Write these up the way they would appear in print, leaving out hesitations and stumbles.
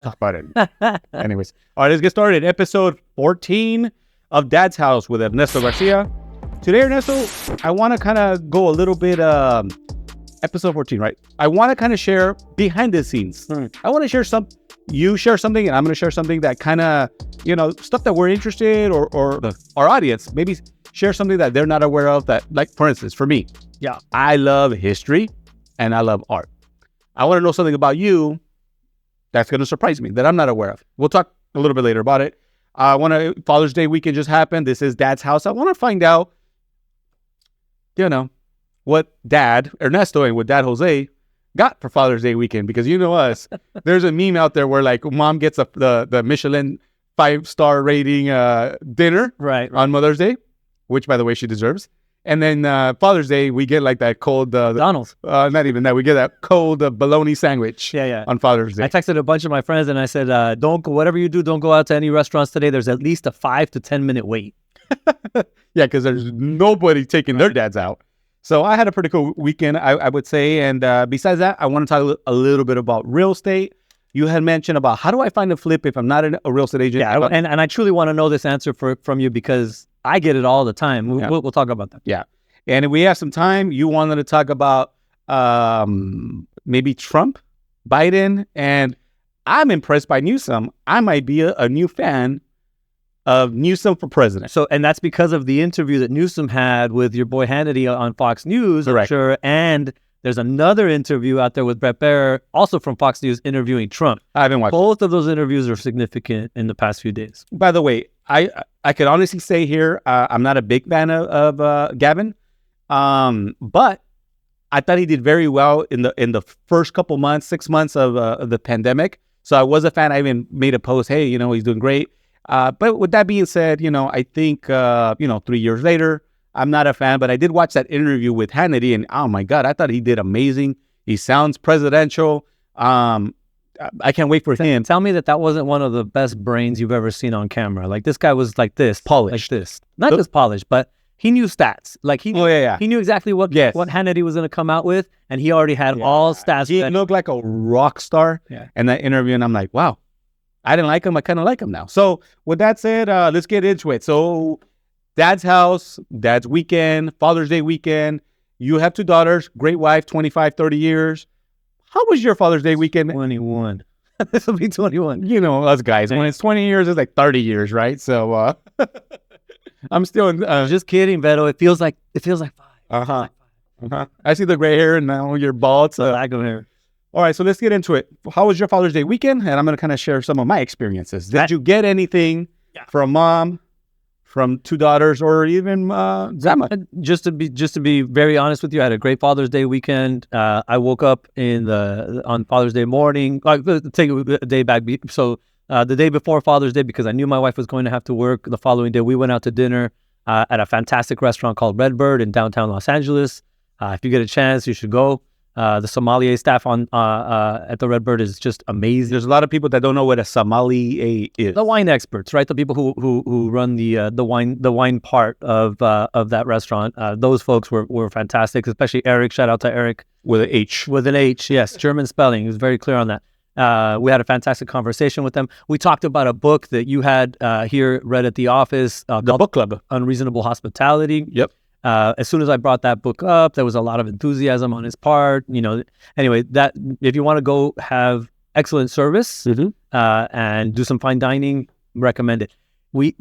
talk about it. Anyways, all right, let's get started. Episode 14 of Dad's House with Ernesto Garcia. Today, Ernesto, I want to kind of go a little bit, episode 14, right? I want to kind of share behind the scenes. I want to share you share something and I'm going to share something that kind of, stuff that we're interested or our audience, maybe share something that they're not aware of that, like, for instance, for me, I love history and I love art. I want to know something about you that's going to surprise me that I'm not aware of. We'll talk a little bit later about it. Father's Day weekend just happened. This is Dad's House. I want to find out, what Dad Ernesto and what Dad Jose got for Father's Day weekend, because you know us. There's a meme out there where like mom gets the Michelin 5-star rating dinner on Mother's Day, which by the way she deserves. And then Father's Day we get like that cold McDonald's. Not even that, we get that cold bologna sandwich. On Father's Day. I texted a bunch of my friends and I said, don't go, whatever you do, don't go out to any restaurants today. There's at least a 5 to 10 minute wait. Yeah, because there's nobody taking their dads out. So I had a pretty cool weekend, I would say. And besides that, I want to talk a little bit about real estate. You had mentioned about how do I find a flip if I'm not a real estate agent? Yeah, and I truly want to know this answer from you because I get it all the time. We'll talk about that. Yeah. And if we have some time, you wanted to talk about maybe Trump, Biden, and I'm impressed by Newsom. I might be a new fan of Newsom for president. So, and that's because of the interview that Newsom had with your boy Hannity on Fox News. Correct. I'm sure. And there's another interview out there with Brett Baer, also from Fox News, interviewing Trump. I haven't watched both of those interviews are significant in the past few days. By the way, I can honestly say here, I'm not a big fan of Gavin, but I thought he did very well in the first couple months, 6 months of the pandemic. So I was a fan. I even made a post, hey, he's doing great. But with that being said, I think, 3 years later, I'm not a fan, but I did watch that interview with Hannity and oh my God, I thought he did amazing. He sounds presidential. I can't wait for him. Tell me that wasn't one of the best brains you've ever seen on camera. Like this guy was like this, polished. Like this. Not just polished, but he knew stats. Like he knew exactly what Hannity was going to come out with, and he already had all stats. He looked like a rock star in that interview, and I'm like, wow, I didn't like him. I kind of like him now. So with that said, let's get into it. So Dad's house, Dad's weekend, Father's Day weekend. You have 2 daughters, great wife, 25, 30 years. How was your Father's Day weekend? 21. This will be 21. Us guys, when it's 20 years, it's like 30 years, right? So I'm still just kidding, Beto. It feels like 5. I see the gray hair and now you're bald. So lack of hair. All right, so let's get into it. How was your Father's Day weekend? And I'm going to kind of share some of my experiences. Did you get anything from mom, from 2 daughters, or even Zama? Just to be very honest with you, I had a great Father's Day weekend. I woke up on Father's Day morning. Take a day back. So the day before Father's Day, because I knew my wife was going to have to work the following day, we went out to dinner at a fantastic restaurant called Redbird in downtown Los Angeles. If you get a chance, you should go. The sommelier staff at the Redbird is just amazing. There's a lot of people that don't know what a sommelier is. The wine experts, right? The people who run the wine part of that restaurant. Those folks were fantastic, especially Eric. Shout out to Eric with an H. With an H, yes, German spelling. He was very clear on that. We had a fantastic conversation with them. We talked about a book that you had here read at the office. The book club, Unreasonable Hospitality. Yep. As soon as I brought that book up, there was a lot of enthusiasm on his part. Anyway, that if you want to go have excellent service and do some fine dining, recommend it. We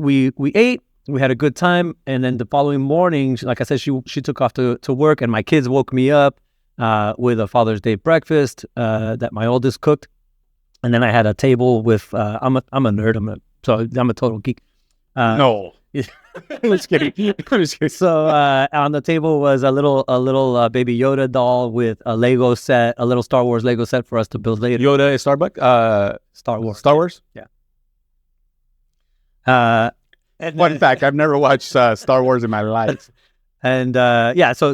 ate, we had a good time, and then the following morning, like I said, she took off to work, and my kids woke me up with a Father's Day breakfast that my oldest cooked, and then I had a table with I'm a nerd. I'm a total geek. No. I'm just kidding. So on the table was a little baby Yoda doll with a Lego set, a little Star Wars Lego set for us to build later. Yoda is Starbucks? Star Wars. Star Wars? Yeah. Fun fact, I've never watched Star Wars in my life. And so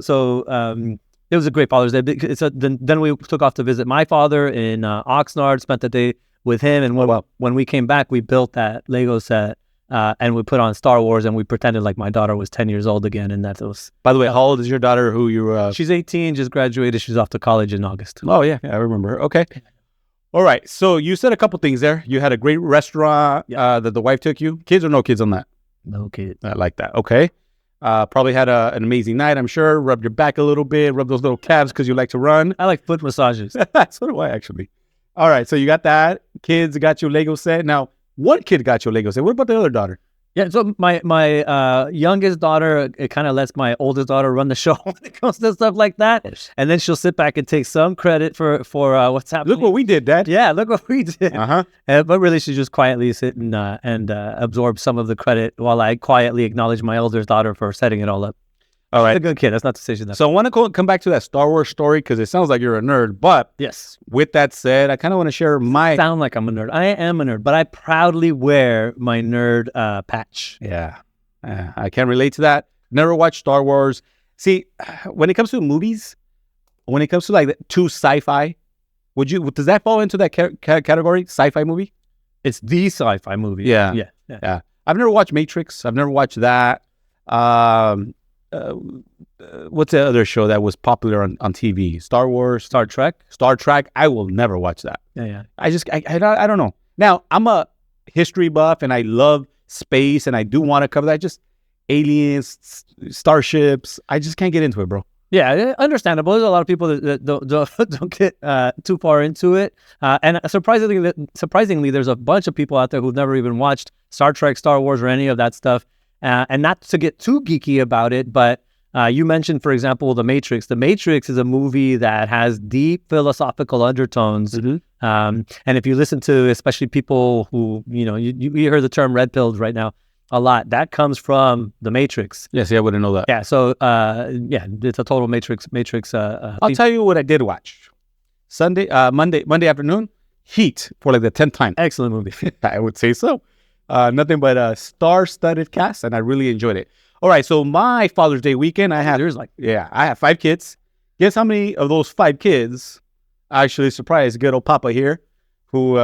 it was a great Father's Day. Then we took off to visit my father in Oxnard, spent the day with him. And when we came back, we built that Lego set. And we put on Star Wars, and we pretended like my daughter was 10 years old again, and that was... By the way, how old is your daughter who you... She's 18, just graduated. She's off to college in August. Oh, yeah, I remember. Okay. All right. So you said a couple things there. You had a great restaurant that the wife took you. Kids or no kids on that? No kid. I like that. Okay. Probably had an amazing night, I'm sure. Rubbed your back a little bit. Rubbed those little calves because you like to run. I like foot massages. So do I, actually. All right. So you got that. Kids got you a Lego set. Now, one kid got you a Lego set. What about the other daughter? Yeah, so my youngest daughter, it kind of lets my oldest daughter run the show when it comes to stuff like that, and then she'll sit back and take some credit for what's happening. Look what we did, Dad. Yeah, look what we did. But really, she just quietly sit and absorb some of the credit while I quietly acknowledge my eldest daughter for setting it all up. All right, she's a good kid. That's not to say she's not. So I want to come back to that Star Wars story because it sounds like you're a nerd. But yes, with that said, I kind of want to share my. Sound like I'm a nerd. I am a nerd, but I proudly wear my nerd patch. Yeah. I can relate to that. Never watched Star Wars. See, when it comes to movies, when it comes to like too sci-fi, does that fall into that category? Sci-fi movie? It's the sci-fi movie. Yeah. I've never watched Matrix. I've never watched that. What's the other show that was popular on TV? Star Wars, Star Trek. I will never watch that. Yeah. I don't know. Now, I'm a history buff and I love space and I do want to cover that. Just aliens, starships. I just can't get into it, bro. Yeah, understandable. There's a lot of people that don't get too far into it. And surprisingly, there's a bunch of people out there who've never even watched Star Trek, Star Wars, or any of that stuff. And not to get too geeky about it, but you mentioned, for example, The Matrix. The Matrix is a movie that has deep philosophical undertones. And if you listen to, especially people who, you hear the term red pilled right now a lot, that comes from The Matrix. Yes, I wouldn't know that. Yeah, so, it's a total Matrix. I'll tell you what I did watch. Monday afternoon, Heat for like the 10th time. Excellent movie. I would say so. Nothing but a star-studded cast, and I really enjoyed it. All right, so my Father's Day weekend, I have 5 kids. Guess how many of those 5 kids actually surprised good old Papa here, who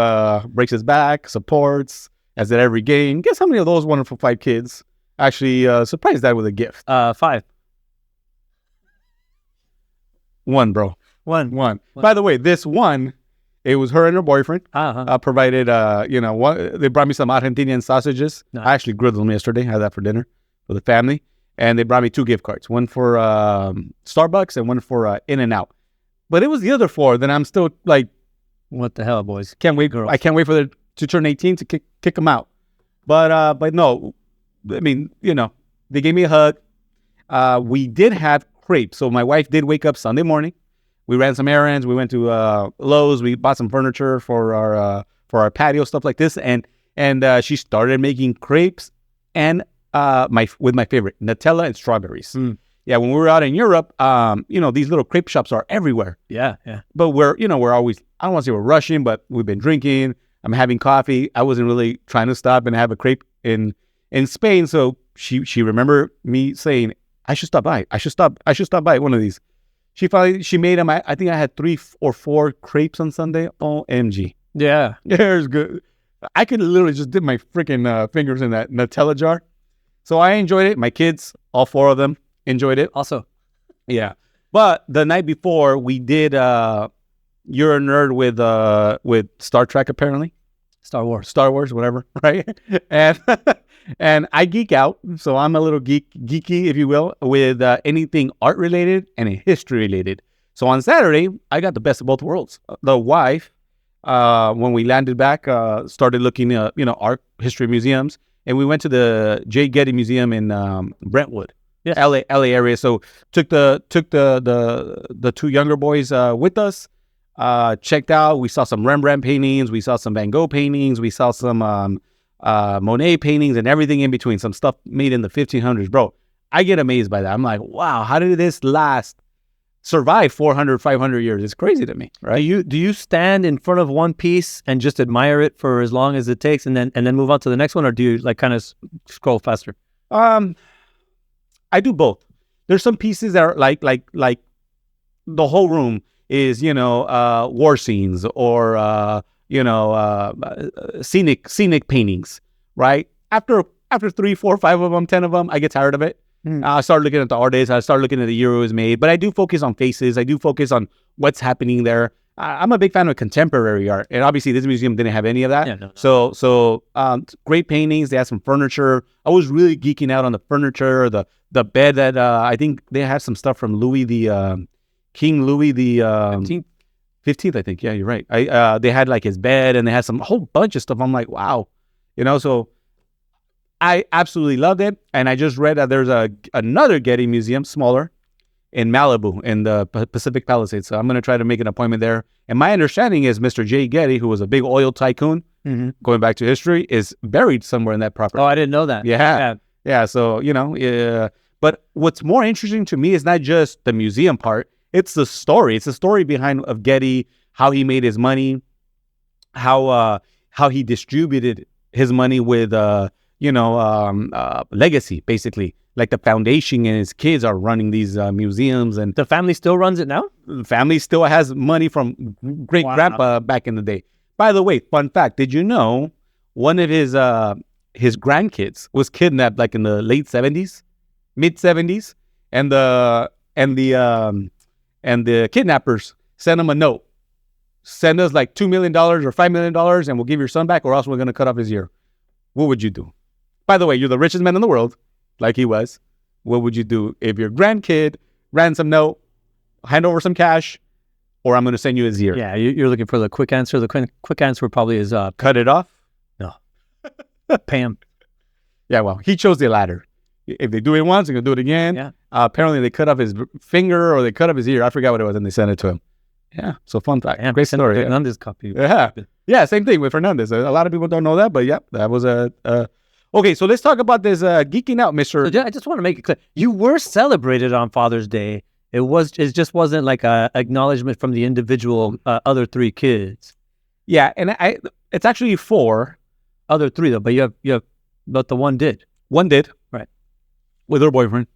breaks his back, supports, as at every game. Guess how many of those wonderful 5 kids actually surprised Dad with a gift? 5. 1, bro. One. By the way, this one, it was her and her boyfriend. Provided, they brought me some Argentinian sausages. Nice. I actually grilled them yesterday. I had that for dinner for the family. And they brought me 2 gift cards, one for Starbucks and one for In-N-Out. But it was the other 4. Then I'm still like, what the hell, boys? Can't wait. Girls. I can't wait for them to turn 18 to kick them out. But no, I mean, they gave me a hug. We did have crepes. So my wife did wake up Sunday morning. We ran some errands. We went to Lowe's. We bought some furniture for our patio, stuff like this. And she started making crepes and with my favorite, Nutella and strawberries. Yeah, when we were out in Europe, these little crepe shops are everywhere. Yeah. But we're always, I don't want to say we're rushing, but we've been drinking. I'm having coffee. I wasn't really trying to stop and have a crepe in Spain. So she remembered me saying, I should stop by. I should stop by one of these. She made them. I think I had 3 or 4 crepes on Sunday. OMG. Yeah. It's good. I could literally just dip my freaking fingers in that Nutella jar. So I enjoyed it. My kids, all 4 of them, enjoyed it. Also. Yeah. But the night before, we did You're a Nerd with Star Trek, apparently. Star Wars, whatever, right? And I geek out, so I'm a little geeky, if you will, with anything art related and history related. So on Saturday, I got the best of both worlds. The wife, when we landed back, started looking at art history museums, and we went to the J. Getty Museum in Brentwood, yes. LA area. So took the 2 younger boys with us. Checked out. We saw some Rembrandt paintings. We saw some Van Gogh paintings. We saw some Monet paintings and everything in between. Some stuff made in the 1500s, bro. I get amazed by that. I'm like, wow, how did this survive 400, 500 years? It's crazy to me, right? Do you stand in front of one piece and just admire it for as long as it takes, and then move on to the next one, or do you like kind of scroll faster? I do both. There's some pieces that are like the whole room is war scenes or scenic paintings, right? After 3, 4, 5 of them, 10 of them, I get tired of it. I start looking at the artists. I start looking at the year it was made. But I do focus on faces. I do focus on what's happening there. I'm a big fan of contemporary art, and obviously this museum didn't have any of that. Yeah, no. So great paintings. They had some furniture. I was really geeking out on the furniture, the bed that I think they had some stuff from Louis the King Louis the 15th, I think. Yeah, you're right. They had like his bed, and they had some a whole bunch of stuff. I'm like, wow, so I absolutely loved it. And I just read that there's another Getty museum, smaller, in Malibu, in the Pacific Palisades. So I'm going to try to make an appointment there. And my understanding is Mr. Jay Getty, who was a big oil tycoon, going back to history, is buried somewhere in that property. Oh, I didn't know that. Yeah. So, but what's more interesting to me is not just the museum part. It's the story. It's the story behind of Getty, how he made his money, how he distributed his money with, legacy, basically. Like the foundation and his kids are running these museums, and the family still runs it now. The family still has money from great grandpa back in the day. By the way, fun fact: did you know one of his grandkids was kidnapped like in the late 70s, mid 70s, and the kidnappers sent him a note: send us like $2 million or $5 million, and we'll give your son back, or else we're gonna cut off his ear. What would you do? By the way, you're the richest man in the world. Like he was. What would you do if your grandkid ransom note, hand over some cash, or I'm going to send you his ear? Yeah, you're looking for the quick answer. The quick answer probably is cut it off? No. Pay him. Yeah, well, he chose the latter. If they do it once, they're going to do it again. Yeah. Apparently, they cut off his finger or they cut off his ear. I forgot what it was, and they sent it to him. Yeah, so fun fact. Damn, great story. Fernandez copy. Yeah, same thing with Fernandez. A lot of people don't know that, but yeah, that was a... Okay, so let's talk about this geeking out, Mr. So I just want to make it clear. You were celebrated on Father's Day. It just wasn't like a acknowledgement from the individual other three kids. Yeah, and it's actually 4. Other 3 though, but but the one did. One did. Right. With her boyfriend.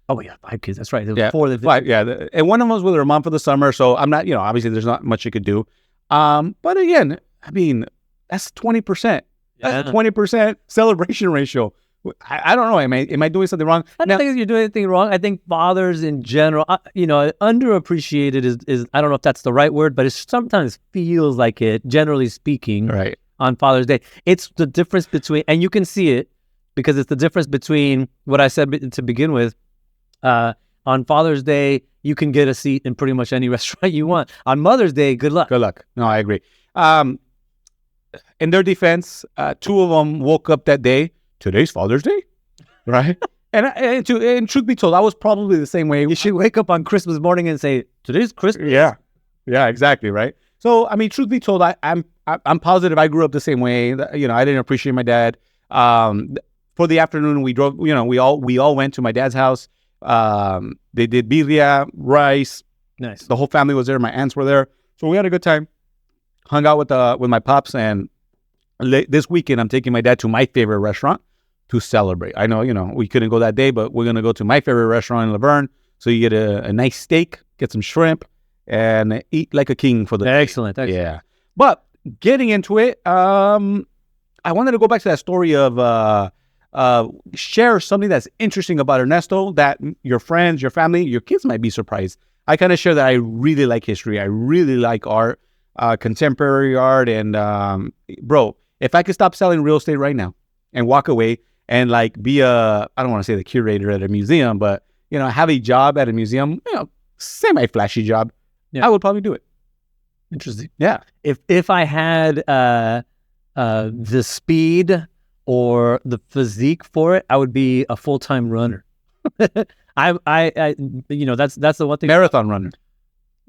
Oh yeah, 5 kids. That's right. There was 4 that did. 5, yeah. And one of them was with her mom for the summer, so I'm not, obviously there's not much you could do. But again, I mean, that's 20%. That's 20% celebration ratio. I don't know. Am I doing something wrong? I don't think you're doing anything wrong. I think fathers in general, underappreciated is I don't know if that's the right word, but it sometimes feels like it, generally speaking, right, on Father's Day. It's the difference between, and you can see it because it's the difference between what I said to begin with. On Father's Day, you can get a seat in pretty much any restaurant you want. On Mother's Day, good luck. Good luck. No, I agree. In their defense, 2 of them woke up that day. Today's Father's Day, right? and truth be told, I was probably the same way. You should wake up on Christmas morning and say, "Today's Christmas." Yeah, exactly, right. So, I mean, truth be told, I'm positive I grew up the same way. I didn't appreciate my dad. For the afternoon, we drove. We all went to my dad's house. They did birria, rice. Nice. The whole family was there. My aunts were there, so we had a good time. Hung out with my pops, and this weekend I'm taking my dad to my favorite restaurant to celebrate. I know, we couldn't go that day, but we're gonna go to my favorite restaurant in Laverne. So you get a nice steak, get some shrimp, and eat like a king for the day. Excellent. Yeah. But getting into it, I wanted to go back to that story of share something that's interesting about Ernesto that your friends, your family, your kids might be surprised. I kind of share that I really like history. I really like art. Contemporary art, and bro, if I could stop selling real estate right now and walk away and like be I don't want to say the curator at a museum, but have a job at a museum, semi-flashy job, I would probably do it. Interesting. Yeah. If I had the speed or the physique for it, I would be a full-time runner. that's the one thing. Marathon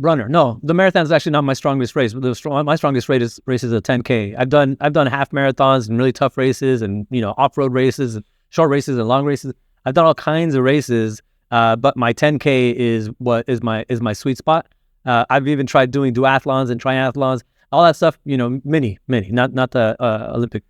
runner. No, the marathon is actually not my strongest race. My strongest race is a 10K. I've done half marathons and really tough races, and off-road races, and short races and long races. I've done all kinds of races, but my 10K is what is my sweet spot. I've even tried doing duathlons and triathlons, all that stuff. Mini, not the Olympic.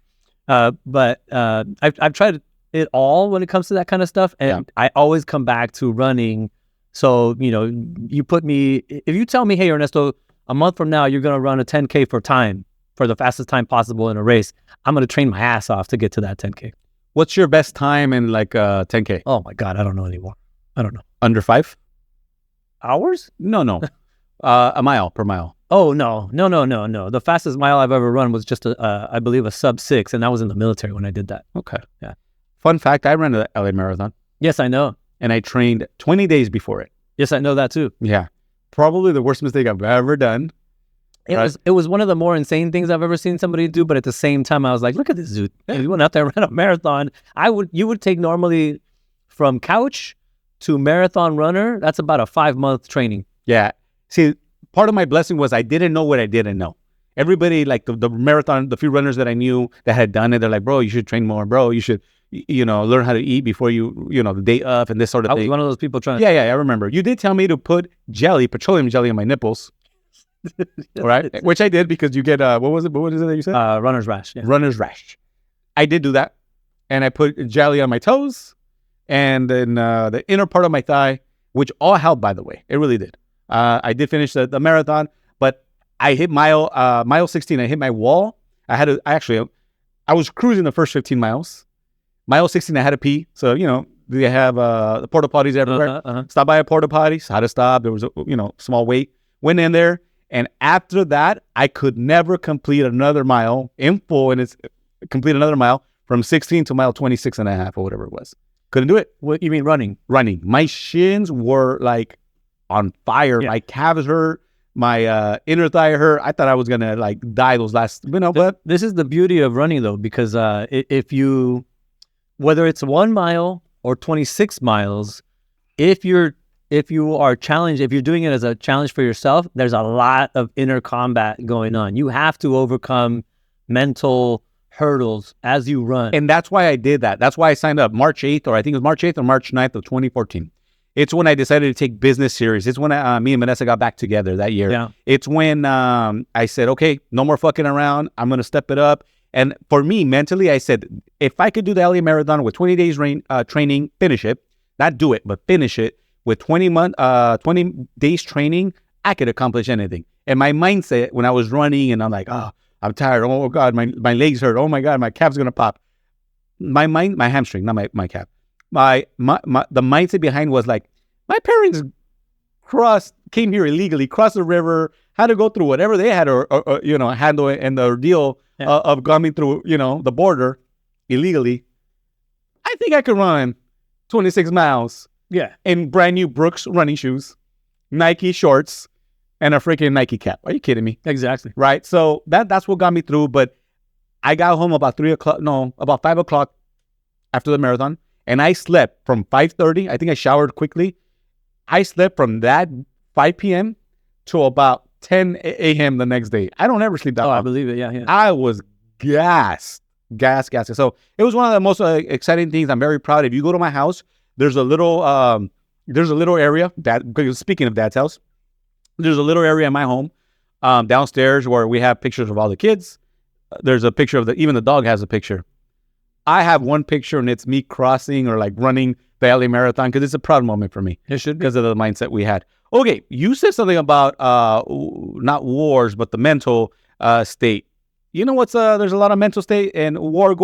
But I've tried it all when it comes to that kind of stuff, and I always come back to running. So, you put me, if you tell me, hey, Ernesto, a month from now, you're going to run a 10K for the fastest time possible in a race, I'm going to train my ass off to get to that 10K. What's your best time in like 10K? Oh my God, I don't know anymore. I don't know. Under 5 hours? No. A mile per mile. Oh, no. The fastest mile I've ever run was just, I believe, a sub-6, and that was in the military when I did that. Okay. Yeah. Fun fact, I ran the LA Marathon, Yes, I know. and I trained 20 days before it. Yes, I know that too. Yeah. Probably the worst mistake I've ever done. It was one of the more insane things I've ever seen somebody do, but at the same time, I was like, look at this dude. If you went out there and ran a marathon, you would take normally from couch to marathon runner, that's about a 5-month training. Yeah. See, part of my blessing was I didn't know what I didn't know. Everybody, like the marathon, the few runners that I knew that had done it, they're like, bro, you should train more. Bro, you should, learn how to eat before the day of and this sort of thing. I was one of those people trying to... Yeah, I remember. You did tell me to put petroleum jelly on my nipples. Right? Which I did because you get, what was it that you said? Runner's rash. Yeah. Runner's rash. I did do that. And I put jelly on my toes and then the inner part of my thigh, which all helped, by the way. It really did. I did finish the marathon, but I hit mile 16. I hit my wall. I was cruising the first 15 miles. Mile 16, I had to pee. So, they have the porta potties everywhere. Stop by a porta potty. Had to stop. There was a, small wait. Went in there. And after that, I could never complete another mile in full. And complete another mile from 16 to mile 26 and a half or whatever it was. Couldn't do it. What you mean running? Running. My shins were like on fire. Yeah. My calves hurt. My inner thigh hurt. I thought I was going to like die those last, but. This is the beauty of running though, because whether it's 1 mile or 26 miles, if you are challenged, if you're doing it as a challenge for yourself, there's a lot of inner combat going on. You have to overcome mental hurdles as you run. And that's why I did that. That's why I signed up March 8th, or I think it was March 8th or March 9th of 2014. It's when I decided to take business serious. It's when me and Vanessa got back together that year. Yeah. It's when I said, okay, no more fucking around. I'm going to step it up. And for me, mentally, I said, if I could do the LA Marathon with 20 days training, finish it. Not do it, but finish it. With 20 days training, I could accomplish anything. And my mindset when I was running and I'm like, oh, I'm tired. Oh, God, my legs hurt. Oh, my God, my calf's going to pop. My hamstring, not my calf. The mindset behind was like, my parents came here illegally, crossed the river, had to go through whatever they had or handle it, and the ordeal of coming through, the border illegally. I think I could run 26 miles. Yeah. In brand new Brooks running shoes, Nike shorts, and a freaking Nike cap. Are you kidding me? Exactly. Right. So that's what got me through. But I got home about 5 o'clock after the marathon. And I slept from 5:30. I think I showered quickly. I slept from that 5 p.m. to about 10 a.m. the next day. I don't ever sleep that long. I believe it. Yeah. I was gassed. So it was one of the most exciting things. I'm very proud. If you go to my house, there's a little area speaking of Dad's house, there's a little area in my home downstairs where we have pictures of all the kids. There's a picture of even the dog has a picture. I have one picture and it's me crossing or like running the LA Marathon because it's a proud moment for me. It should be. Because of the mindset we had. Okay, you said something about not wars, but the mental state. You know what's there's a lot of mental state and war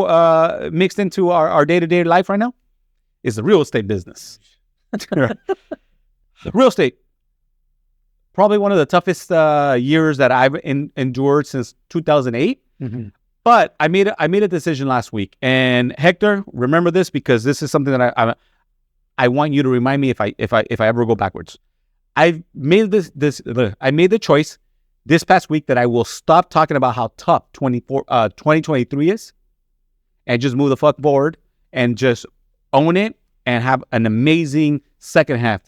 mixed into our day-to-day life right now? Is the real estate business. Real estate, probably one of the toughest years that I've endured since 2008. Mm-hmm. But I made a decision last week, and Hector, remember this because this is something that I want you to remind me if I ever go backwards. I made I made the choice this past week that I will stop talking about how tough 2023 is, and just move the fuck forward and just own it and have an amazing second half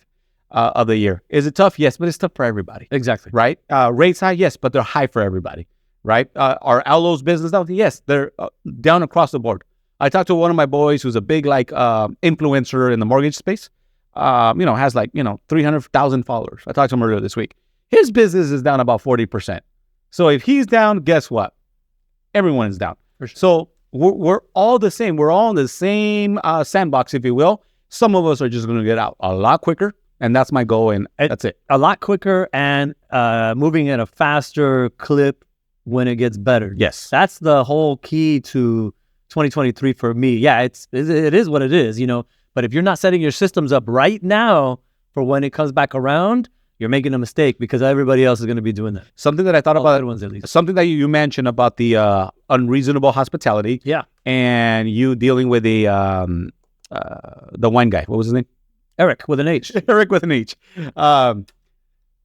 of the year. Is it tough? Yes, but it's tough for everybody. Exactly. Right? Rates high? Yes, but they're high for everybody. Right? Are Allo's business down? Yes, they're down across the board. I talked to one of my boys who's a big influencer in the mortgage space. Has 300,000 followers. I talked to him earlier this week. His business is down about 40%. So if he's down, guess what? Everyone is down. For sure. So we're all the same. We're all in the same sandbox, if you will. Some of us are just going to get out a lot quicker, and that's my goal, and that's it. A lot quicker and moving at a faster clip when it gets better. Yes. That's the whole key to 2023 for me. Yeah, it is what it is, But if you're not setting your systems up right now for when it comes back around, you're making a mistake because everybody else is going to be doing that. Something that I thought All about, the good ones at least. something that you mentioned about the unreasonable hospitality. Yeah. And you dealing with the wine guy. What was his name? Eric with an H. Eric with an H.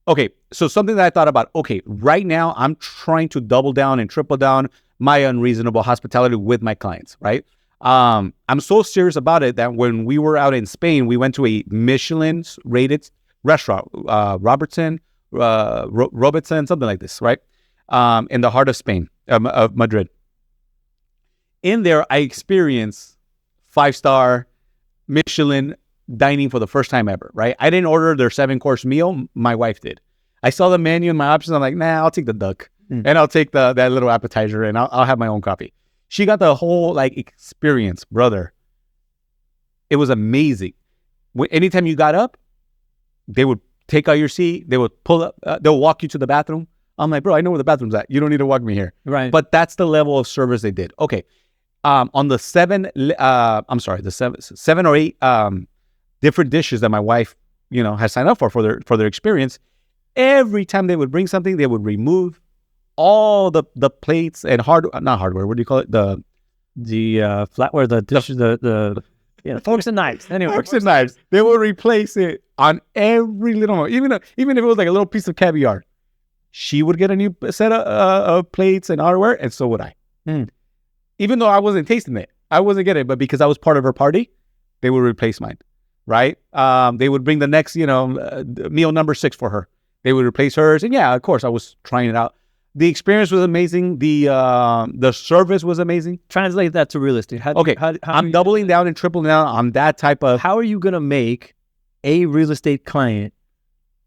Okay, so something that I thought about, okay, right now I'm trying to double down and triple down my unreasonable hospitality with my clients, right? I'm so serious about it that when we were out in Spain, we went to a Michelin's rated restaurant, Robertson, something like this, right? In the heart of Spain, of Madrid. In there, I experienced 5-star Michelin dining for the first time ever, right? I didn't order their 7-course meal. My wife did. I saw the menu and my options. I'm like, nah, I'll take the duck and I'll take that little appetizer and I'll have my own coffee. She got the whole experience, brother. It was amazing. Anytime you got up, they would take out your seat. They would pull up. They'll walk you to the bathroom. I'm like, bro, I know where the bathroom's at. You don't need to walk me here. Right. But that's the level of service they did. Okay. On the seven or eight different dishes that my wife, has signed up for their experience. Every time they would bring something, they would remove all the plates and not hardware. What do you call it? The flatware, the dishes, the forks and knives. Anyway, forks and knives. They would replace it on every little one. Even if it was like a little piece of caviar, she would get a new set of plates and hardware, and so would I. Even though I wasn't tasting it, I wasn't getting it, but because I was part of her party, they would replace mine, right? They would bring the next, meal number 6 for her. They would replace hers, and yeah, of course, I was trying it out. The experience was amazing. The service was amazing. Translate that to real estate. I'm doubling down and tripling down on that type of. How are you going to make a real estate client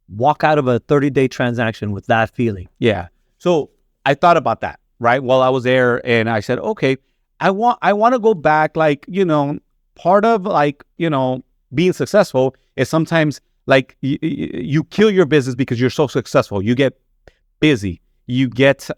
walk out of a 30-day transaction with that feeling? Yeah. So I thought about that, right, while I was there, and I said, okay, I want to go back, part of being successful is sometimes you kill your business because you're so successful. You get busy. You get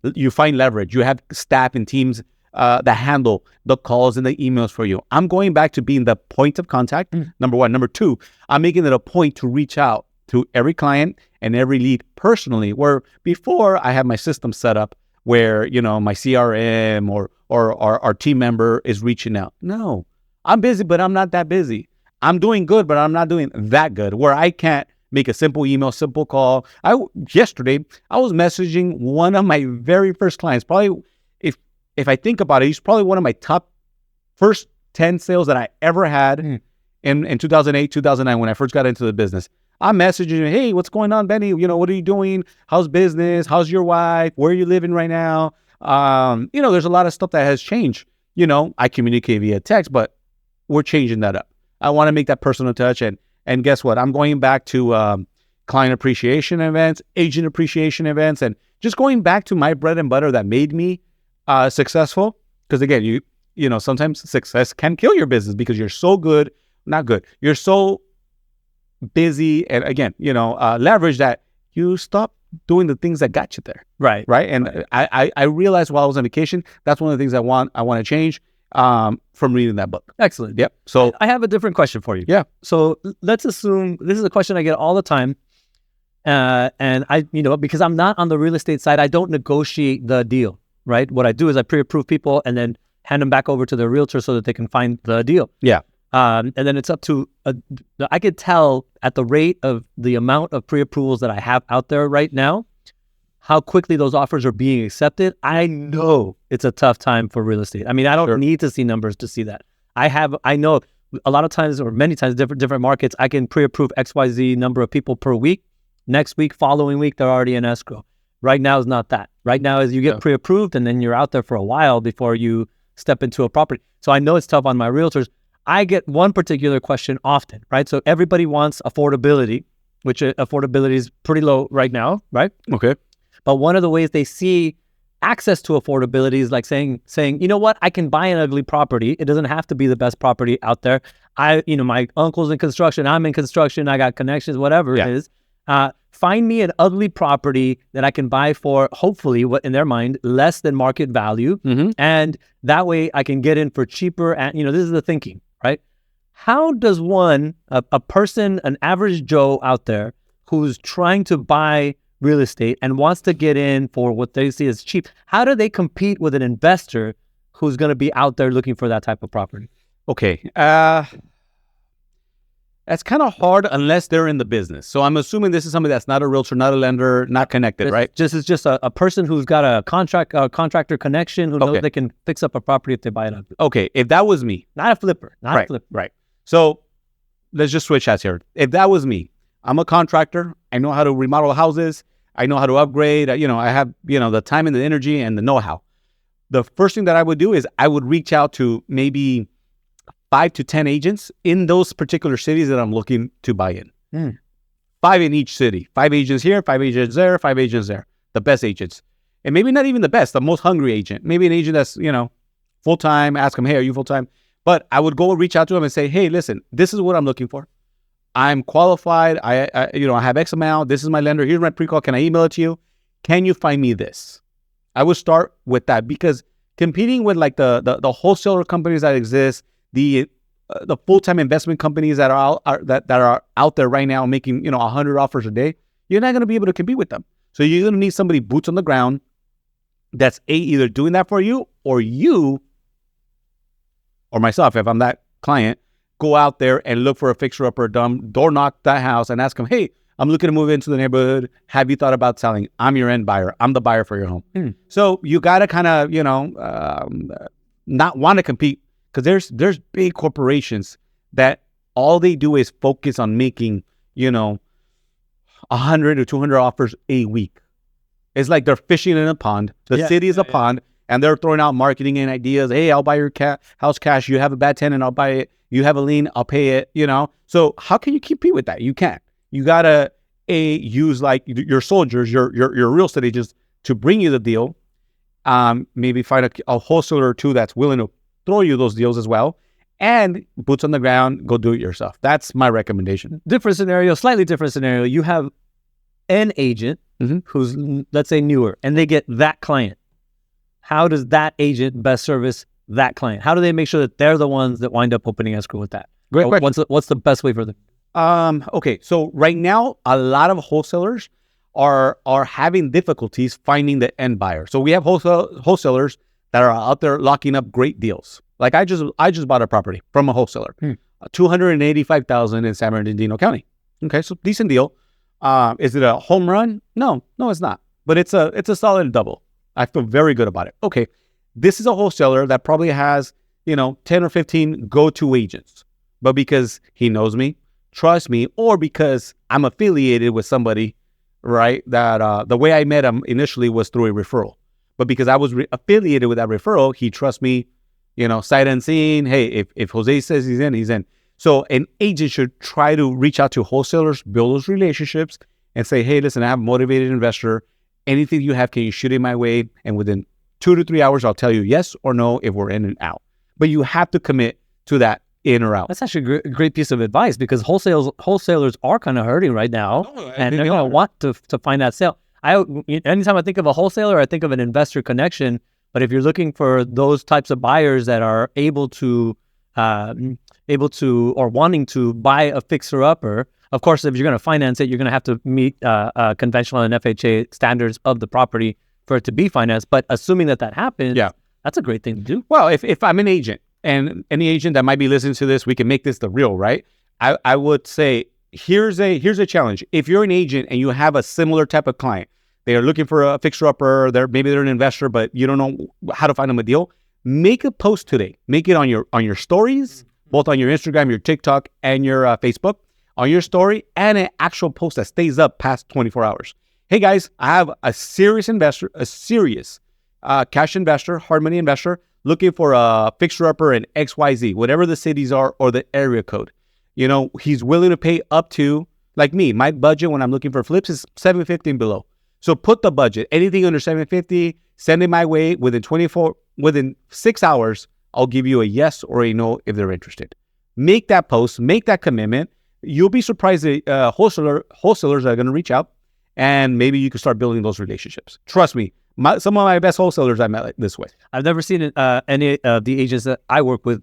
you find leverage. You have staff and teams that handle the calls and the emails for you. I'm going back to being the point of contact. Number one. Number two, I'm making it a point to reach out to every client and every lead personally, where before I have my system set up where, my CRM or our team member is reaching out. No, I'm busy, but I'm not that busy. I'm doing good, but I'm not doing that good, where I can't make a simple email, simple call. Yesterday, I was messaging one of my very first clients. Probably, if I think about it, he's probably one of my top first 10 sales that I ever had in 2008, 2009, when I first got into the business. I'm messaging him, hey, what's going on, Benny? What are you doing? How's business? How's your wife? Where are you living right now? There's a lot of stuff that has changed. I communicate via text, but we're changing that up. I want to make that personal touch. And guess what? I'm going back to client appreciation events, agent appreciation events, and just going back to my bread and butter that made me successful. Because again, sometimes success can kill your business because you're so busy, and again, leverage that you stop doing the things that got you there. Right. And I realized while I was on vacation, that's one of the things I want to change from reading that book. Excellent. Yep. So I have a different question for you. Yeah. So let's assume this is a question I get all the time. And I, because I'm not on the real estate side, I don't negotiate the deal, right? What I do is I pre-approve people and then hand them back over to the realtor so that they can find the deal. Yeah. And then it's up to, I could tell at the rate of the amount of pre-approvals that I have out there right now, how quickly those offers are being accepted. I know it's a tough time for real estate. I mean, I don't need to see numbers to see that. I know a lot of times, or many times, different markets, I can pre-approve XYZ number of people per week. Next week, following week, they're already in escrow. Right now is not that. Right now is you get pre-approved and then you're out there for a while before you step into a property. So I know it's tough on my realtors. I get one particular question often, right? So everybody wants affordability, which affordability is pretty low right now, right? Okay. But one of the ways they see access to affordability is like saying, you know what, I can buy an ugly property. It doesn't have to be the best property out there. My uncle's in construction, I'm in construction, I got connections, whatever it is. Find me an ugly property that I can buy for, hopefully, what in their mind, less than market value. Mm-hmm. And that way I can get in for cheaper. And, this is the thinking, right? How does a person, an average Joe out there who's trying to buy real estate and wants to get in for what they see as cheap, how do they compete with an investor who's going to be out there looking for that type of property? Okay. That's kind of hard unless they're in the business. So I'm assuming this is somebody that's not a realtor, not a lender, not connected, right? It's just a person who's got a contractor connection who knows they can fix up a property if they buy it up. Okay, if that was me. Not a flipper. Not a flipper. Right. So let's just switch hats here. If that was me, I'm a contractor. I know how to remodel houses. I know how to upgrade. I have, the time and the energy and the know-how. The first thing that I would do is I would reach out to maybe 5 to 10 agents in those particular cities that I'm looking to buy in. 5 in each city. 5 agents here, 5 agents there, 5 agents there. The best agents. And maybe not even the best, the most hungry agent. Maybe an agent that's, full-time. Ask them, hey, are you full-time? But I would go reach out to them and say, hey, listen, this is what I'm looking for. I'm qualified. I have X amount. This is my lender. Here's my pre-qual. Can I email it to you? Can you find me this? I would start with that, because competing with like the wholesaler companies that exist, the full-time investment companies that are out there right now making 100 offers a day, you're not going to be able to compete with them. So you're going to need somebody boots on the ground that's either doing that for you, or myself, if I'm that client, go out there and look for a fixer-upper, door knock that house and ask them, hey, I'm looking to move into the neighborhood. Have you thought about selling? I'm your end buyer. I'm the buyer for your home. So you got to kind of, not want to compete, because there's big corporations that all they do is focus on making, 100 or 200 offers a week. It's like they're fishing in a pond. The city is a pond, and they're throwing out marketing and ideas. Hey, I'll buy your house cash. You have a bad tenant, I'll buy it. You have a lien, I'll pay it. So how can you compete with that? You can't. You gotta use like your soldiers, your real estate agents to bring you the deal. Maybe find a wholesaler or two that's willing to throw you those deals as well, and boots on the ground, go do it yourself. That's my recommendation. Slightly different scenario. You have an agent who's, let's say, newer, and they get that client. How does that agent best service that client? How do they make sure that they're the ones that wind up opening escrow with that? Great question. What's the best way for them? Okay, so right now, a lot of wholesalers are having difficulties finding the end buyer. So we have wholesalers that are out there locking up great deals. Like I just bought a property from a wholesaler, $285,000 in San Bernardino County. Okay, so decent deal. Is it a home run? No, it's not. But it's a solid double. I feel very good about it. Okay, this is a wholesaler that probably has 10 or 15 go-to agents, but because he knows me, trusts me, or because I'm affiliated with somebody, right? That the way I met him initially was through a referral. But because I was affiliated with that referral, he trusts me, sight unseen. Hey, if Jose says he's in, he's in. So an agent should try to reach out to wholesalers, build those relationships, and say, hey, listen, I have a motivated investor. Anything you have, can you shoot it my way? And within 2 to 3 hours, I'll tell you yes or no if we're in and out. But you have to commit to that in or out. That's actually a great piece of advice, because wholesalers are kind of hurting right now, and they're going to want to find that sale. Anytime I think of a wholesaler, I think of an investor connection. But if you're looking for those types of buyers that are able to or wanting to buy a fixer-upper, of course, if you're going to finance it, you're going to have to meet conventional and FHA standards of the property for it to be financed. But assuming that happens, that's a great thing to do. Well, if I'm an agent, and any agent that might be listening to this, we can make this the real, right? I would say, here's a challenge. If you're an agent and you have a similar type of client, they are looking for a fixer-upper, maybe they're an investor, but you don't know how to find them a deal, make a post today. Make it on your stories, both on your Instagram, your TikTok, and your Facebook, on your story, and an actual post that stays up past 24 hours. Hey guys, I have a serious investor, cash investor, hard money investor, looking for a fixer-upper in XYZ, whatever the cities are or the area code. He's willing to pay up to, like me, my budget when I'm looking for flips is $750 and below. So put the budget, anything under $750, send it my way. Within 6 hours, I'll give you a yes or a no if they're interested. Make that post, make that commitment. You'll be surprised that wholesalers are going to reach out, and maybe you can start building those relationships. Trust me, some of my best wholesalers I met this way. I've never seen any of the agents that I work with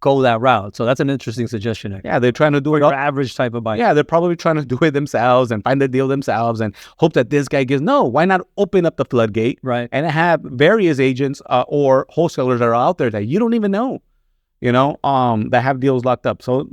go that route. So that's an interesting suggestion. Yeah, they're trying to do it. Your average type of buyer. Yeah, they're probably trying to do it themselves and find the deal themselves and hope that this guy gives. No, why not open up the floodgate, Right. and have various agents or wholesalers that are out there that you don't even know, that have deals locked up. So,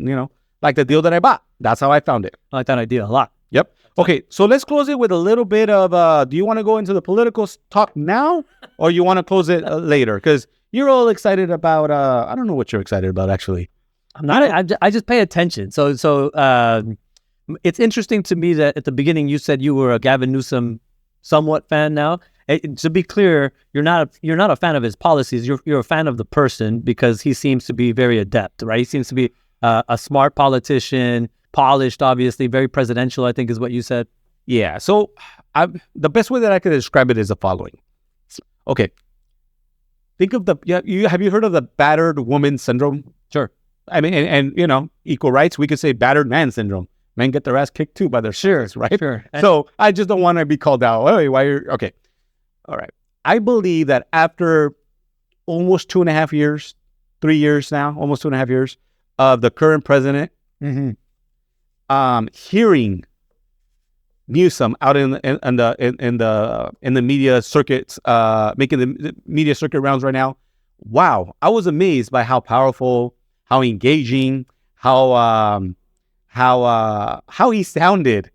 like the deal that I bought. That's how I found it. I like that idea a lot. Yep. Okay, so let's close it with a little bit of, do you want to go into the political talk now, or you want to close it later? Because you're all excited about, I don't know what you're excited about, actually. I'm not. I just pay attention. So it's interesting to me that at the beginning you said you were a Gavin Newsom somewhat fan. Now, to be clear, you're not a fan of his policies. You're a fan of the person because he seems to be very adept, right? He seems to be a smart politician, polished, obviously, very presidential, I think is what you said. Yeah. So the best way that I could describe it is the following. Okay. Think of have you heard of the battered woman syndrome? Sure. I mean, and equal rights, we could say battered man syndrome. Men get their ass kicked too by their spouses, right? Sure. So I just don't want to be called out. Hey, why you're okay. All right. I believe that after almost 2.5 years, 3 years now, almost 2.5 years of the current president, hearing Newsom out in the media circuits, making the media circuit rounds right now. Wow, I was amazed by how powerful, how engaging, how he sounded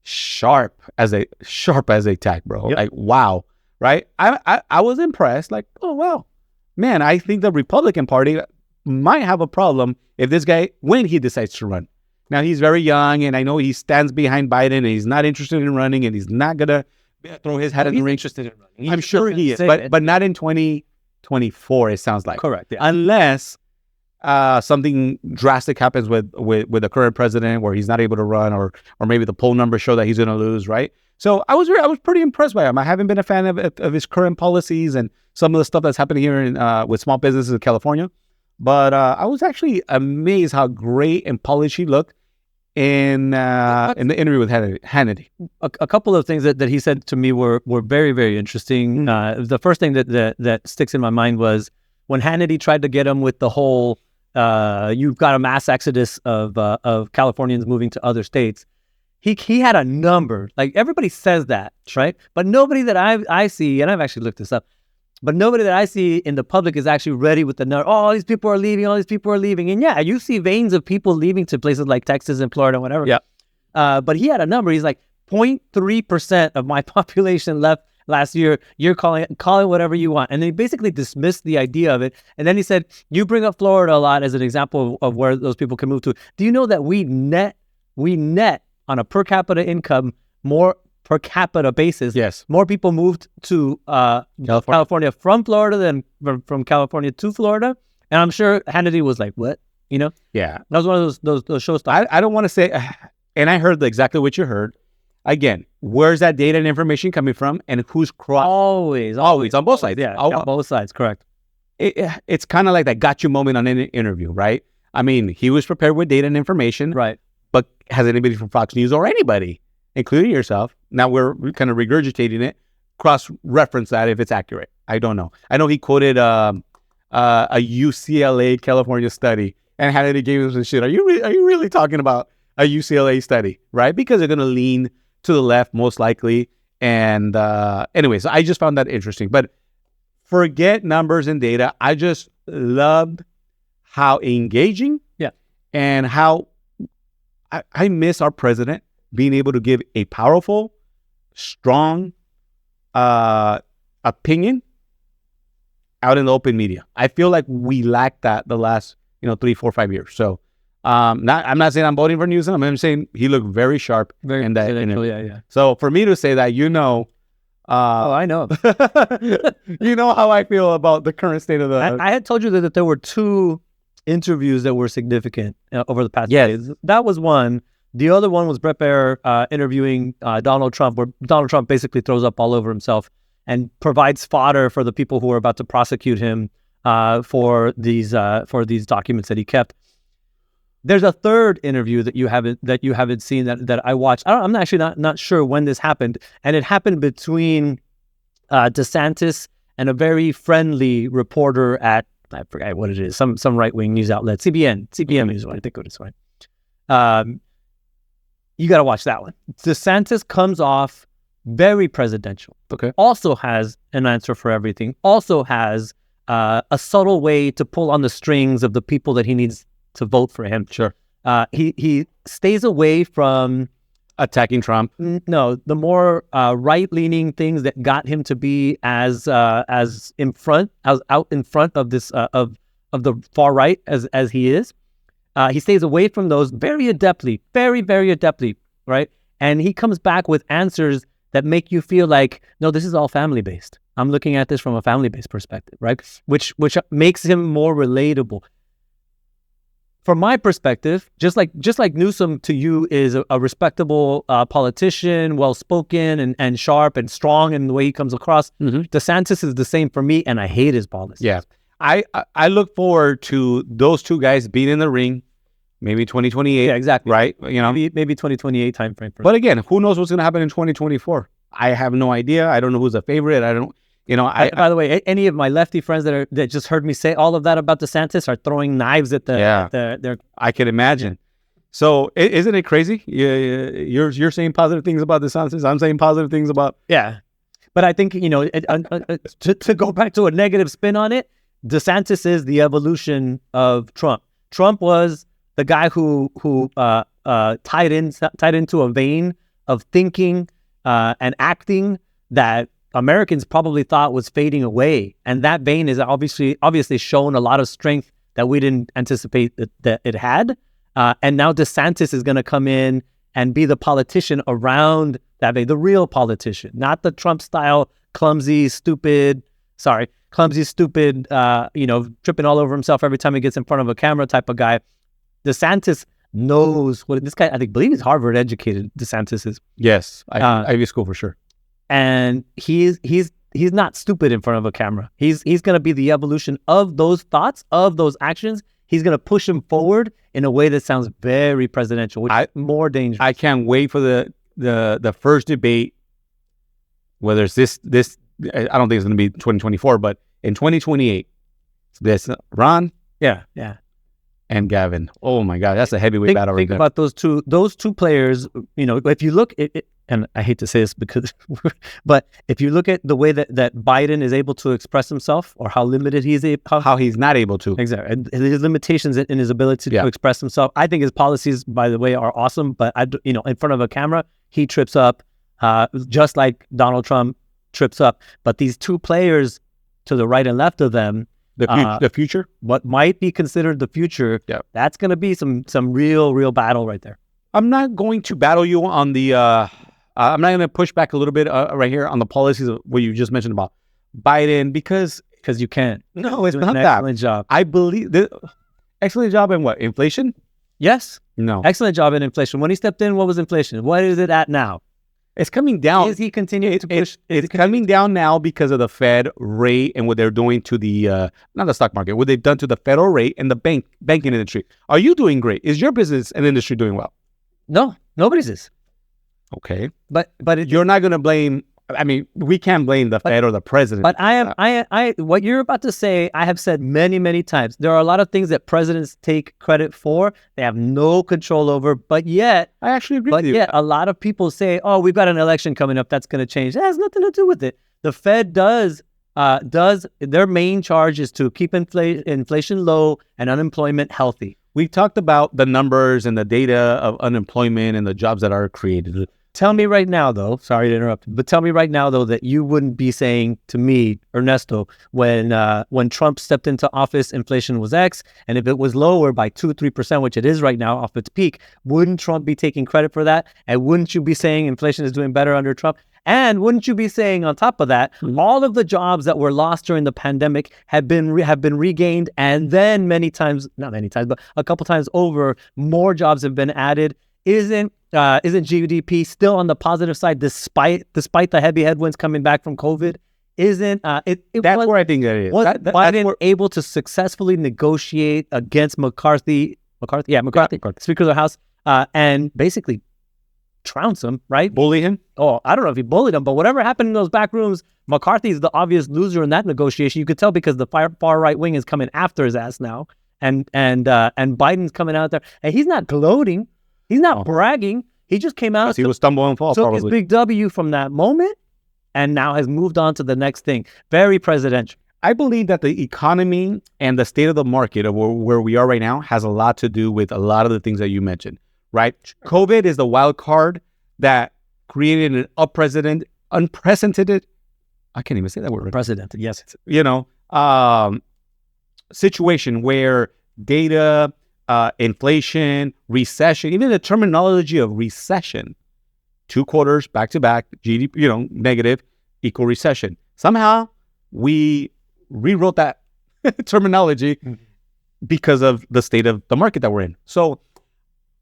sharp as a tack, bro. Yep. Like, wow, right? I was impressed. Like, oh wow, man, I think the Republican Party might have a problem if this guy, when he decides to run. Now, he's very young, and I know he stands behind Biden, and he's not interested in running, and he's not going to throw his hat in the ring. Interested in running. I'm sure he is, but not in 2024, it sounds like. Correct, yeah. Unless something drastic happens with the current president where he's not able to run, or maybe the poll numbers show that he's going to lose, right? So I was pretty impressed by him. I haven't been a fan of his current policies and some of the stuff that's happening here with small businesses in California. But I was actually amazed how great and polished he looked in the interview with Hannity. A couple of things that he said to me were very, very interesting. The first thing that sticks in my mind was when Hannity tried to get him with the whole, you've got a mass exodus of Californians moving to other states. He had a number. Like, everybody says that, right? But nobody that I see, and I've actually looked this up, but nobody that I see in the public is actually ready with the number. Oh, all these people are leaving. And yeah, you see veins of people leaving to places like Texas and Florida, whatever. Yeah. But he had a number. He's like 0.3% of my population left last year. You're call it whatever you want. And they basically dismissed the idea of it. And then he said, you bring up Florida a lot as an example of where those people can move to. Do you know that we net on a per capita income more per capita basis? Yes. More people moved to California from Florida than from California to Florida. And I'm sure Hannity was like, what? Yeah. That was one of those show stoppers. I don't want to say, and I heard exactly what you heard. Again, where's that data and information coming from, and who's Always on both sides. Yeah, on both sides, correct. It's kind of like that got you moment on an interview, right? I mean, he was prepared with data and information. Right. But has anybody from Fox News or anybody, including yourself, now we're kind of regurgitating it, cross-reference that if it's accurate? I don't know. I know he quoted a UCLA California study, and Hannity gave him some shit. Are you really talking about a UCLA study, right? Because they're going to lean to the left most likely. And anyway, so I just found that interesting. But forget numbers and data. I just loved how engaging, and how I miss our president being able to give a powerful, strong opinion out in the open media. I feel like we lacked that the last 3, 4, 5 years. So I'm not saying I'm voting for Newsom. I'm saying he looked very sharp in that interview. Yeah. So for me to say that, I know. You know how I feel about the current state of the. I had told you that there were 2 interviews that were significant over the past days. That was one. The other one was Brett Baer interviewing Donald Trump, where Donald Trump basically throws up all over himself and provides fodder for the people who are about to prosecute him for these documents that he kept. There's a third interview that you haven't seen that I watched. I'm actually not sure when this happened, and it happened between DeSantis and a very friendly reporter at I forget what it is. Some right-wing news outlet, CBN News. I think it was right. You got to watch that one. DeSantis comes off very presidential. Okay. Also has an answer for everything. Also has a subtle way to pull on the strings of the people that he needs to vote for him. Sure. He stays away from attacking Trump. No, the more right-leaning things that got him to be as out in front of this of the far right as he is. He stays away from those very adeptly, very, very adeptly, right? And he comes back with answers that make you feel like, no, this is all family-based. I'm looking at this from a family-based perspective, right? Which makes him more relatable. From my perspective, just like Newsom to you is a respectable politician, well-spoken and sharp and strong in the way he comes across. DeSantis is the same for me, and I hate his policies. Yeah. I look forward to those two guys being in the ring, maybe 2028. Yeah, exactly. Right? You know, maybe 2028 timeframe. But again, who knows what's going to happen in 2024? I have no idea. I don't know who's a favorite. I don't. You know, by the way, any of my lefty friends that just heard me say all of that about DeSantis are throwing knives at their. I can imagine. So isn't it crazy? You're saying positive things about DeSantis. I'm saying positive things about. Yeah, but I think to go back to a negative spin on it, DeSantis is the evolution of Trump. Trump was the guy who tied into a vein of thinking and acting that Americans probably thought was fading away, and that vein is obviously shown a lot of strength that we didn't anticipate that it had. And now DeSantis is going to come in and be the politician around that vein, the real politician, not the Trump style clumsy, stupid, tripping all over himself every time he gets in front of a camera type of guy. DeSantis knows what this guy. I believe he's Harvard educated. DeSantis is. Yes, Ivy School for sure. And he's not stupid in front of a camera. He's going to be the evolution of those thoughts, of those actions. He's going to push them forward in a way that sounds very presidential, which is more dangerous. I can't wait for the first debate. Whether it's this, I don't think it's going to be 2024, but in 2028, this Ron, yeah, and Gavin. Oh my God, that's a heavyweight battle right there. Think about those two players. If you look at it, and I hate to say this but if you look at the way that Biden is able to express himself, or how limited how he's not able to, exactly, and his limitations in his ability to express himself. I think his policies, by the way, are awesome, but in front of a camera, he trips up, just like Donald Trump trips up. But these two players to the right and left of them, the future, what might be considered the future, that's going to be some real battle right there. I'm not going to battle you on the. I'm not going to push back a little bit right here on the policies of what you just mentioned about Biden because you can't. No, it's not that. Excellent job. I believe excellent job in what? Inflation? Yes. No. Excellent job in inflation. When he stepped in, what was inflation? What is it at now? It's coming down. Is he continuing to push? It's coming down now because of the Fed rate and what they're doing to the not the stock market, what they've done to the federal rate and the banking industry. Are you doing great? Is your business and industry doing well? No, nobody's is. Okay, but you're not going to blame. I mean, we can't blame the Fed or the president. But I what you're about to say, I have said many times. There are a lot of things that presidents take credit for, they have no control over. But yet, I actually agree with you. But yet, a lot of people say, "Oh, we've got an election coming up that's going to change." That has nothing to do with it. The Fed does their main charge is to keep inflation low and unemployment healthy. We talked about the numbers and the data of unemployment and the jobs that are created. Tell me right now, though, sorry to interrupt, but tell me right now, though, that you wouldn't be saying to me, Ernesto, when Trump stepped into office, inflation was X, and if it was lower by 2-3%, which it is right now off its peak, wouldn't Trump be taking credit for that? And wouldn't you be saying inflation is doing better under Trump? And wouldn't you be saying, on top of that, all of the jobs that were lost during the pandemic have been regained, and then not many times, but a couple times over, more jobs have been added? Isn't GDP still on the positive side despite the heavy headwinds coming back from COVID? Isn't it? That's where I think that is. Was Biden able to successfully negotiate against McCarthy, Speaker of the House, and basically trounce him, right? Bully him? Oh, I don't know if he bullied him, but whatever happened in those back rooms, McCarthy's the obvious loser in that negotiation. You could tell because the far right wing is coming after his ass now, and Biden's coming out there, and he's not gloating, he's not bragging. He just came out. He was stumbling and fall, took probably. his big W from that moment, and now has moved on to the next thing. Very presidential. I believe that the economy and the state of the market of where we are right now has a lot to do with a lot of the things that you mentioned, right? COVID is the wild card that created an unprecedented, I can't even say that word. Unprecedented, yes. Situation where data, inflation, recession, even the terminology of recession, 2 quarters back to back, GDP, negative equal recession. Somehow we rewrote that terminology because of the state of the market that we're in. So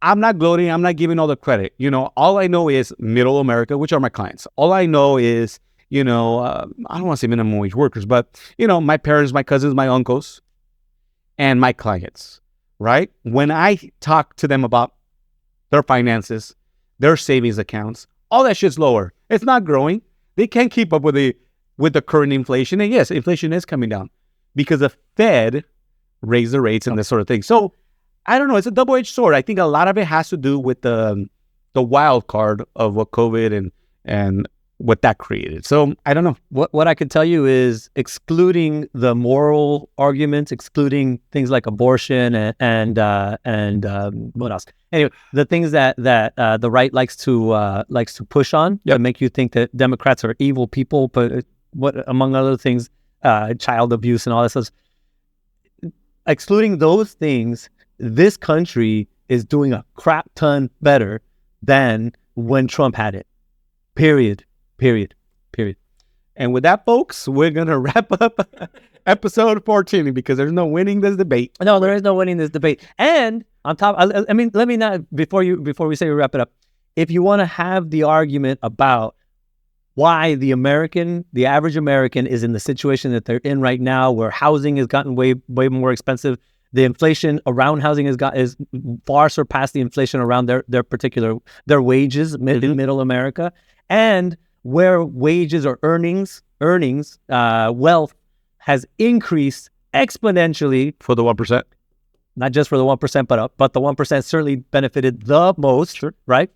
I'm not gloating. I'm not giving all the credit. All I know is middle America, which are my clients. All I know is, I don't want to say minimum wage workers, but, my parents, my cousins, my uncles, and my clients, right? When I talk to them about their finances, their savings accounts, all that shit's lower. It's not growing. They can't keep up with the current inflation. And yes, inflation is coming down because the Fed raised the rates and this sort of thing. So I don't know. It's a double-edged sword. I think a lot of it has to do with the wild card of what COVID and what that created. So I don't know. What I could tell you is, excluding the moral arguments, excluding things like abortion and what else? Anyway, the things that the right likes to push on to make you think that Democrats are evil people, but among other things, child abuse and all that stuff. Excluding those things, this country is doing a crap ton better than when Trump had it. Period. And with that, folks, we're going to wrap up episode 14 because there's no winning this debate. No, there is no winning this debate. And on top, I mean, let me not, before we say we wrap it up, if you want to have the argument about why the average American is in the situation that they're in right now, where housing has gotten way more expensive, the inflation around housing is far surpassed the inflation around their wages, middle America, and where wages or earnings, wealth has increased exponentially for the 1%. Not just for the 1%, but the 1% certainly benefited the most, right?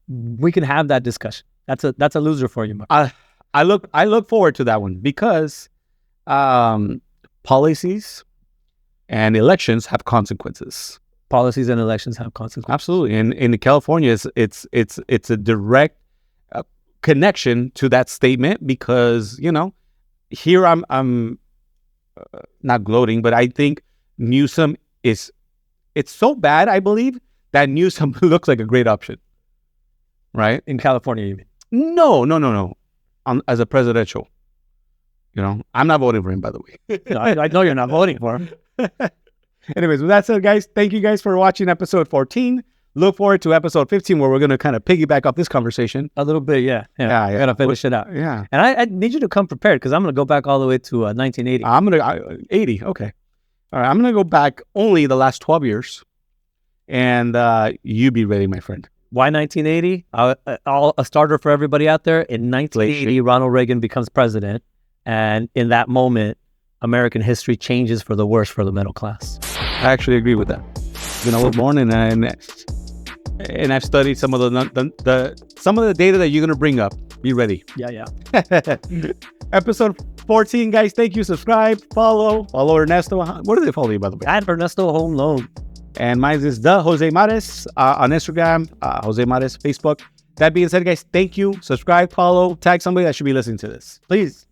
We can have that discussion. That's a loser for you, Mark. I look forward to that one because policies and elections have consequences. Policies and elections have consequences. Absolutely, and in California, it's a direct connection to that statement because here I'm not gloating, but I think Newsom it's so bad, I believe, that Newsom looks like a great option, right? In California, you mean? No. As a presidential, I'm not voting for him, by the way. No, I know you're not voting for him. Anyways, with that said, guys, thank you guys for watching episode 14. Look forward to episode 15, where we're going to kind of piggyback off this conversation. A little bit, yeah. I got to finish it out. Yeah. And I need you to come prepared because I'm going to go back all the way to 1980. 80, okay. All right, I'm going to go back only the last 12 years, and you be ready, my friend. Why 1980? A starter for everybody out there. In 1980, Ronald Reagan becomes president, and in that moment, American history changes for the worse for the middle class. I actually agree with that. I was born and I've studied some of the data that you're gonna bring up. Be ready. Yeah. Episode 14, guys. Thank you. Subscribe, follow Ernesto. Where do they follow you, by the way? At Ernesto Home Loan. And mine is the Jose Mares on Instagram, Jose Mares Facebook. That being said, guys, thank you. Subscribe, follow, tag somebody that should be listening to this. Please.